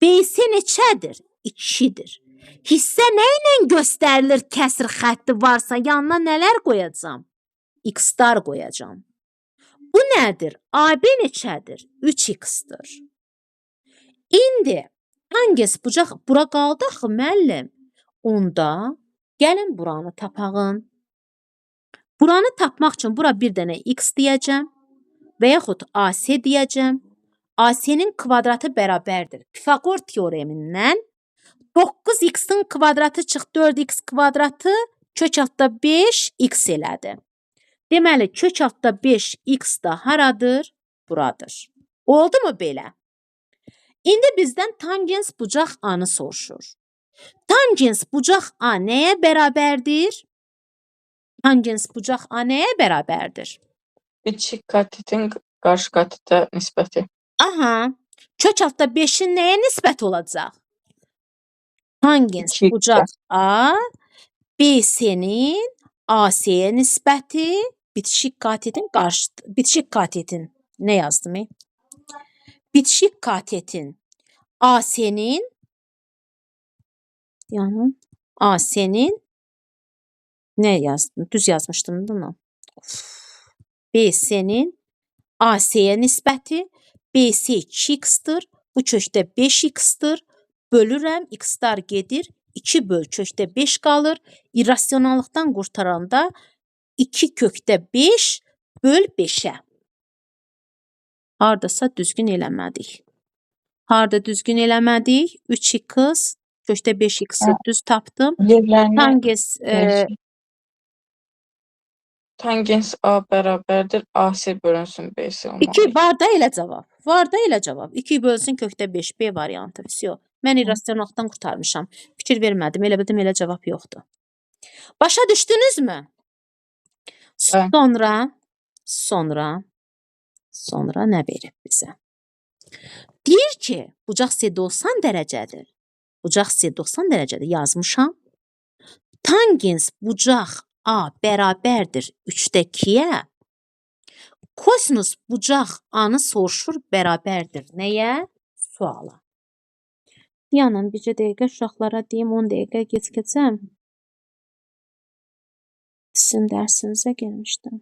BC neçədir? 2-dir. Hissə nə ilə göstərilir kəsr xətti varsa yanına nələr qoyacam? X-dar qoyacam. Bu nədir? AB neçədir? 3x-dir. İndi tangens bucaq bura qaldı axı müəllim. Onda gəlin buranı tapağın. Buranı tapmaq üçün bura bir dənə x deyəcəm və yaxud AC deyəcəm. AC-nin kvadratı bərabərdir. Pifaqor teoremindən 9x-in kvadratı çıx 4x kvadratı kök altda 5x elədi. Deməli, kök altda 5x da haradır? Buradır. Oldu mu belə? İndi bizdən tangens bucaq A-nı soruşur. Tangens bucaq A nəyə bərabərdir? Tangens bucaq A nəyə bərabərdir? Bitişik katetin qarşı katete nisbəti. Aha, kök altda 5-in nəyə nisbət olacaq? Tangens İki bucaq A, BC-nin AC-yə nisbəti, bitişik katetin nə yazdım? Bitişik katetin AC-nin nə yazdım? Düz yazmışdım değil mi? BC-nin AC-yə nisbəti, BC 2x-dir, bu kökdə 5x-dir, bölürəm, x-dar gedir, 2 böl kökdə 5 qalır, irrasionallıqdan qurtaranda 2 kökdə 5 böl 5-ə. Hardasa düzgün eləmədik. Harda düzgün eləmədik? 3x, kökdə 5x-i düz tapdım. Tangens A bərabərdir AC bölünsün BC olmalı. 2 var da elə cavab. Var da elə cavab. 2 bölsün kökdə 5 B variantı. Всё. Mən irrasionallıqdan qurtarmışam. Fikir vermədim. Elə bildim elə cavab yoxdur. Başa düşdünüzmü? Sonra nə verib bizə? Deyir ki, bucaq C 90 dərəcədir. Bucaq C 90 dərəcədir yazmışam. Tangens bucaq A bərabərdir 3-də 2-yə. Kosinus bucaq A-nı soruşur bərabərdir nəyə? Suala. Yanım bircə dəqiqə uşaqlara deyim 10 dəqiqə keçəcəm. Sizin dərsinizə gəlmişdim.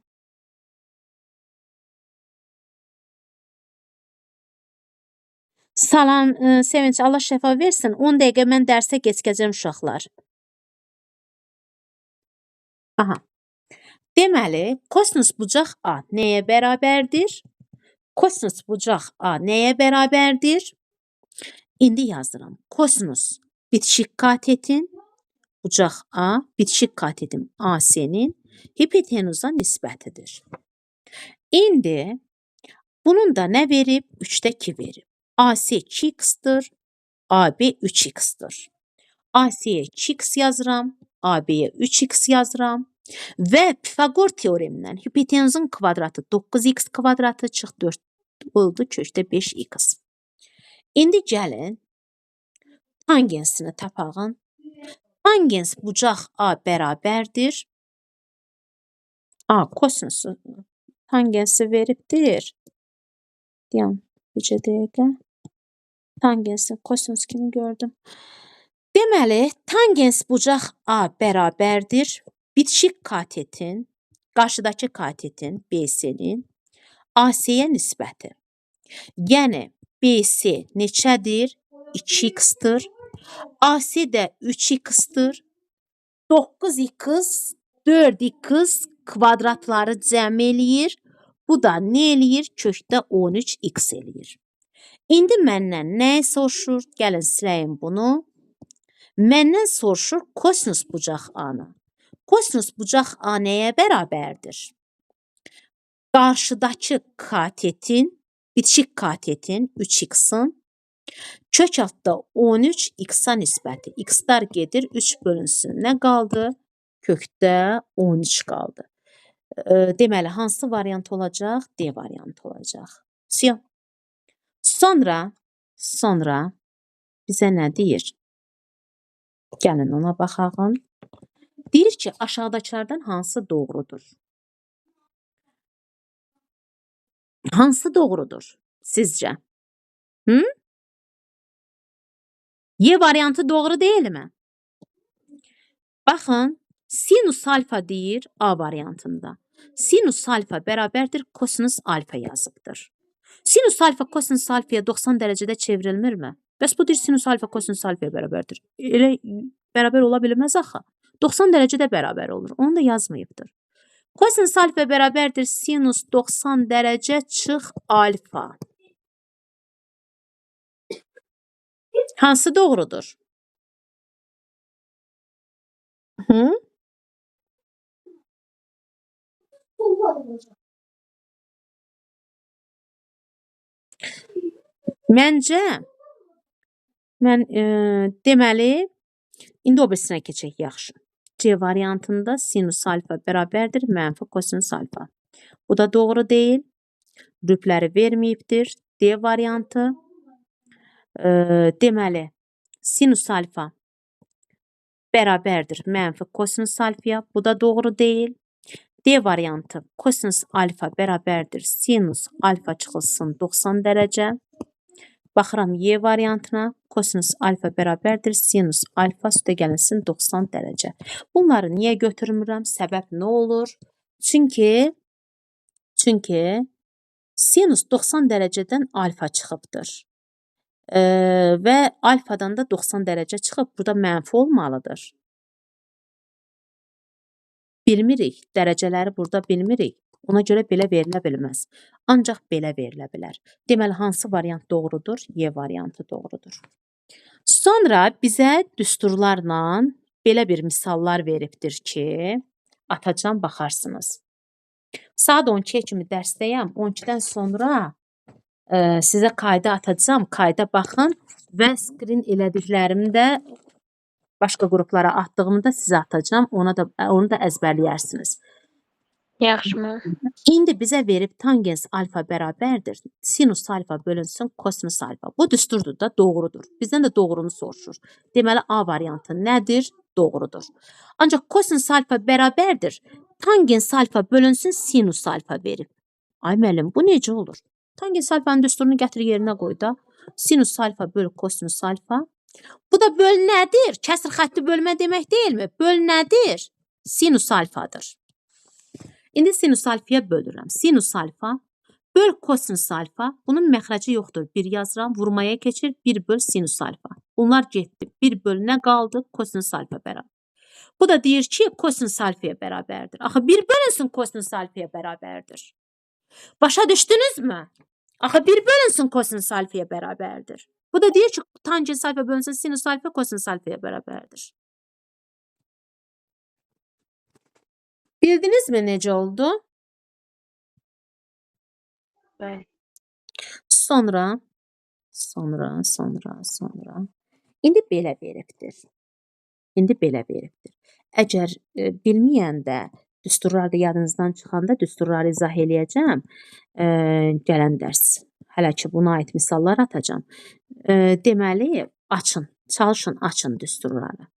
Salam, Sevinç, Allah şəfa versin. 10 dəqiqə mən dərsə keçəcəm uşaqlar. Aha. Deməli, kosinus bucaq A nəyə bərabərdir? Kosinus bucaq A nəyə bərabərdir? İndi yazıram. Kosinus bitişik katetin, bucaq A, bitişik katetin AC-nin hipotenuza nisbətidir. İndi bunun da nə verib? 3-də 2 verib. AC 2x-dir, AB 3x-dir. AC-yə 2x yazıram, AB-yə 3x yazıram və Pifaqor teoremindən hipotenuzun kvadratı 9x kvadratı çıx 4 oldu kökdə 5x. İndi gəlin tangensini tapağın. Tangens bucaq A bərabərdir. A, kosinusu tangensi veribdir. Deyəm, bircə dəqiqə. Tangensi, kosinus kimi gördüm. Deməli, tangens bucaq A bərabərdir. Bitişik katetin, qarşıdakı katetin, BC-nin AC-yə nisbəti. Yəni, BC neçədir? 2x-dir. AC də 3x-dir. 9x, 4x kvadratları cəm eləyir. Bu da nə eləyir? Kökdə 13x eləyir. İndi məndən nə soruşur? Gəlin siləyim bunu. Məndən soruşur kosinus bucaq A-nı. Kosinus bucaq A nəyə bərabərdir? qarşıdakı katetin, bitişik katetin 3x-in kök altda 13 x-a nisbəti. X-lar gedir, 3 bölünsün. Nə qaldı? Kökdə 13 qaldı. Deməli, hansı variant olacaq? D variantı olacaq. Siyo. Sonra bizə nə deyir? Gəlin ona baxalım. Deyir ki, aşağıdakılardan hansı doğrudur? Hansı doğrudur sizcə? Hı? Y variantı doğru deyilmi? Baxın, sinus alfa deyir A variantında. Sinus alfa bərabərdir kosinus alfa yazıbdır. Sinus alfa kosinus alfaya 90 dərəcədə çevrilmirmi? Bəs bu deyir sinus alfa kosinus alfaya bərabərdir. Elə bərabər ola bilməz axı. 90 dərəcədə bərabər olur. Onu da yazmayıbdır. Kosinus alfa bərabərdir sinus 90 dərəcə çıx alfa. Hansı doğrudur? Hı? Məncə, mən deməli, indi o birisinə keçək yaxşı. C variantında sinus alfa bərabərdir mənfi kosinus alfa. Bu da doğru deyil. Rübləri verməyibdir. D variantı. Deməli, sinus alfa bərabərdir mənfi kosinus alfaya. Bu da doğru deyil. D variantı kosinus alfa bərabərdir sinus alfa çıxılsın 90 dərəcə. Baxıram Y variantına. Kosinus alfa bərabərdir sinus alfa üstə gəlinsin 90 dərəcə. Bunları niyə götürmürəm? Səbəb nə olur? Çünki sinus 90 dərəcədən alfa çıxıbdır. Və alfadan da 90 dərəcə çıxıb. Burada mənfi olmalıdır. Bilmirik. Dərəcələri burada bilmirik. Ona görə belə verilə bilməz. Ancaq belə verilə bilər. Deməli, hansı variant doğrudur? Y variantı doğrudur. Sonra bizə düsturlarla belə bir misallar veribdir ki, atacam, baxarsınız. Saat 12-yə kimi dərsdəyəm. 12-dən sonra sizə qayda atacam. Qayda baxın və skrin elədiklərimi də başqa qruplara atdığımı da sizə atacam. Onu da əzbərləyərsiniz. Yaxşımı? İndi bizə verib tangens alfa bərabərdir. Sinus alfa bölünsün kosinus alfa. Bu düsturdur da, doğrudur. Bizdən də doğrunu soruşur. Deməli, A variantı nədir? Doğrudur. Ancaq kosinus alfa bərabərdir. Tangens alfa bölünsün sinus alfa verib. Ay müəllim, bu necə olur? Tangens alfanın düsturunu gətir yerinə qoy da. Sinus alfa böl kosinus alfa. Bu da böl nədir? Kəsr xətti bölmə demək deyilmi? Böl nədir? Sinus alfadır. İndi sinus alfaya bölürəm. Sinus alfa böl kosinus alfa. Bunun məxrəci yoxdur. 1 yazıram. Vurmaya keçir. 1 böl sinus alfa. Bunlar getdi. 1 böl nə qaldı? Kosinus alfa bərabər. Bu da deyir ki, kosinus alfaya bərabərdir. Axı 1 bölünsün kosinus alfaya bərabərdir. Başa düşdünüzmü? Axı 1 bölünsün kosinus alfaya bərabərdir. Bu da deyir ki, tangens alfa bölünsün sinus alfa kosinus alfaya bərabərdir. Bildinizmi necə oldu? Bəli. Sonra. İndi belə veribdir. Əgər bilməyəndə, düsturlar da yadınızdan çıxanda düsturları izah eləyəcəm. Gələn dərs. Hələ ki, buna aid misallar atacam. Deməli, çalışın açın düsturları.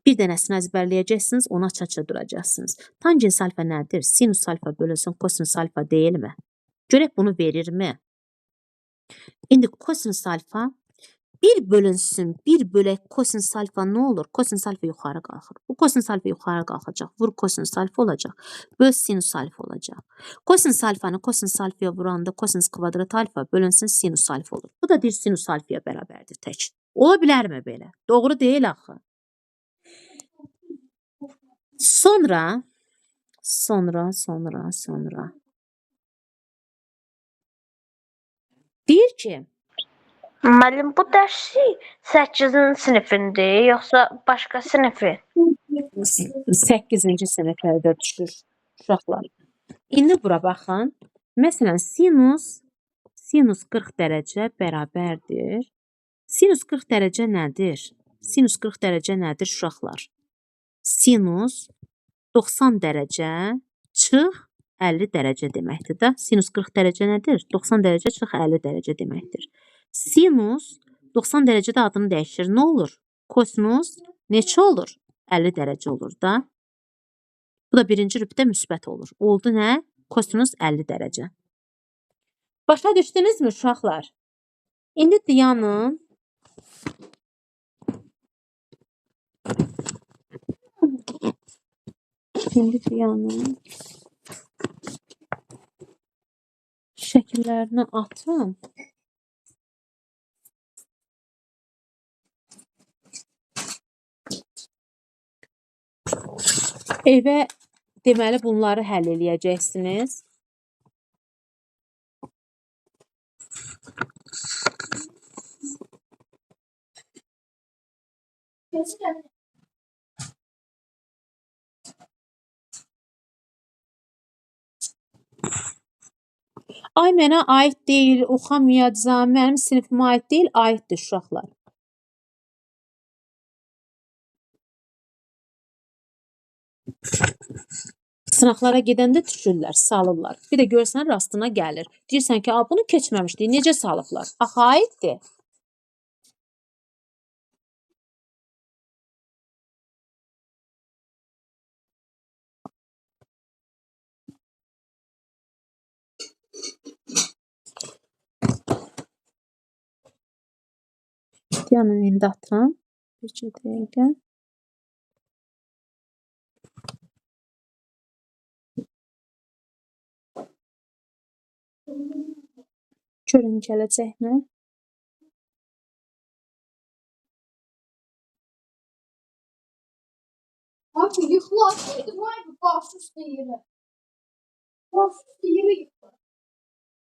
Bir dənəsini əzbərləyəcəksiniz, onu aç-aça duracaqsınız. Tangens alfa nədir? Sinus alfa bölünsün kosinus alfa deyilmi? Görək bunu verirmi? İndi kosinus alfa 1 bölünsün 1 bölək kosinus alfa nə olur? Kosinus alfa yuxarı qalxır. Bu kosinus alfa yuxarı qalxacaq. Vur kosinus alfa olacaq. Böl sinus alfa olacaq. Kosinus alfanı kosinus alfaya vuranda kosinus kvadrat alfa bölünsün sinus alfa olur. Bu da deyir sinus alfaya bərabərdir tək. Ola bilərmi belə? Doğru deyil axı. Sonra deyir ki, Müəllim, bu dərsi 8-ci sinifindir, yoxsa başqa sinifi? 8-ci siniflərdə düşür uşaqlar. İndi bura baxın. Məsələn, sinus 40 dərəcə bərabərdir. Sinus 40 dərəcə nədir? Sinus 40 dərəcə nədir uşaqlar? Sinus 90 dərəcə çıx 50 dərəcə deməkdir də. Sinus 40 dərəcə nədir? 90 dərəcə çıx 50 dərəcə deməkdir. Sinus 90 dərəcədə adını dəyişir. Nə olur? Kosinus neçə olur? 50 dərəcə olur da. Bu da birinci rübdə müsbət olur. Oldu nə? Kosinus 50 dərəcə. Başa düşdünüzmü uşaqlar? İndi dayanın. Şəkillərini atın. Evə deməli bunları həll eləyəcəksiniz. Ay mənə aid deyil, oxamayacağam, mənim sinifimə aid deyil, aiddir uşaqlar. Sınaqlara gedəndə düşürlər, salırlar. Bir də görsən rastına gəlir. Deyirsən ki, bunu keçməmişdik, necə salıblar? Axı aiddir. Yanın indi atıram. Bir dəqiqə. Görün gələcəkmi? Abi yıxılasaydı var mı baş üstə yerə? Baş üstə yerə yıxılır.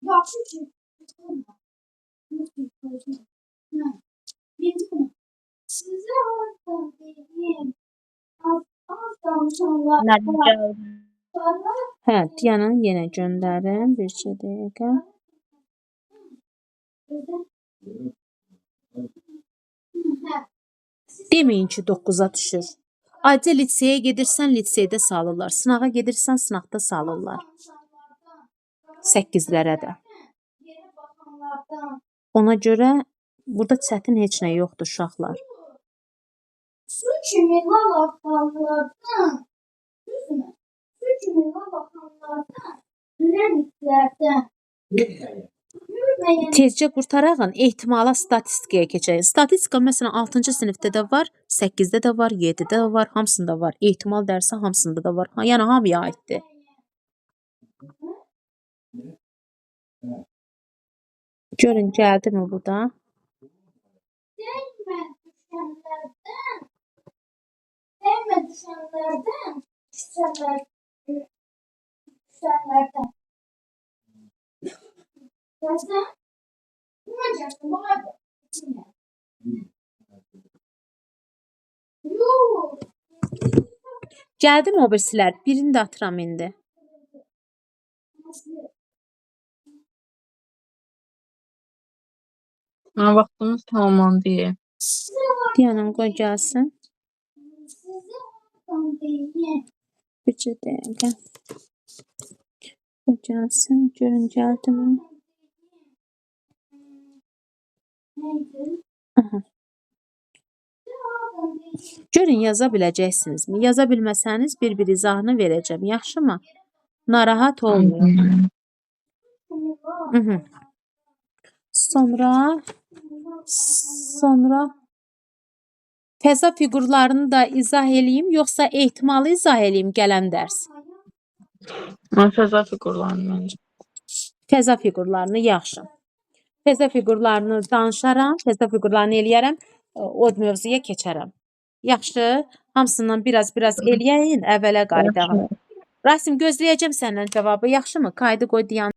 Yaxşı ki, yıxılma. Nasıl yıxılacaq? Hə, bildim. Sizə oradan deyim. Az danışanlar. Hə, Diyanın yenə göndərin. Bir dəqiqə. Deməyin ki, 9-a düşür. Ayrıca liseyə gedirsən, liseydə salırlar. Sınağa gedirsən, sınaqda salırlar. 8-lərə də. Ona görə burada çətin heç nə yoxdur uşaqlar. Su kimi lavakanlardan, düzmü? Su kimi lavakanlardan, lənitlərdən. Tezcə qurtarağın, ehtimala statistikaya keçək. Statistika məsələn 6-cı sinifdə də var, 8-də də var, 7-də də var, hamısında var. Ehtimal dərsi hamısında da var. Yəni hamıya aiddir. Görün, gəldimi bu da? Dəymə düşənlərdən, düşənlərdən. Gəlsən, buna gəlsin, bana bak. Yox. Gəldimi o birisilər? Birini də atıram indi. Mən vaxtımız tamam deyə. Diyanın qoy gəlsin. Sizə oradan deyim. Bir dəqiqə. Qoy gəlsin. Görün gəldimi? Aha. Görün yaza biləcəksinizmi? Yaza bilməsəniz bir-bir izahını verəcəm. Yaxşımı? Narahat olmayın. Sonra fəza fiqurlarını da izah eləyim, yoxsa ehtimalı izah eləyim gələn dərs? Mən fəza fiqurlarını məncə. Fəza fiqurlarını yaxşı. Fəza fiqurlarını danışaram, fəza fiqurlarını eləyərəm, o mövzuya keçərəm. Yaxşı, hamısından biraz eləyəyin, əvvələ qayıdaq. Rasim, gözləyəcəm səndən cavabı, yaxşımı? Qaydı qoy dayan.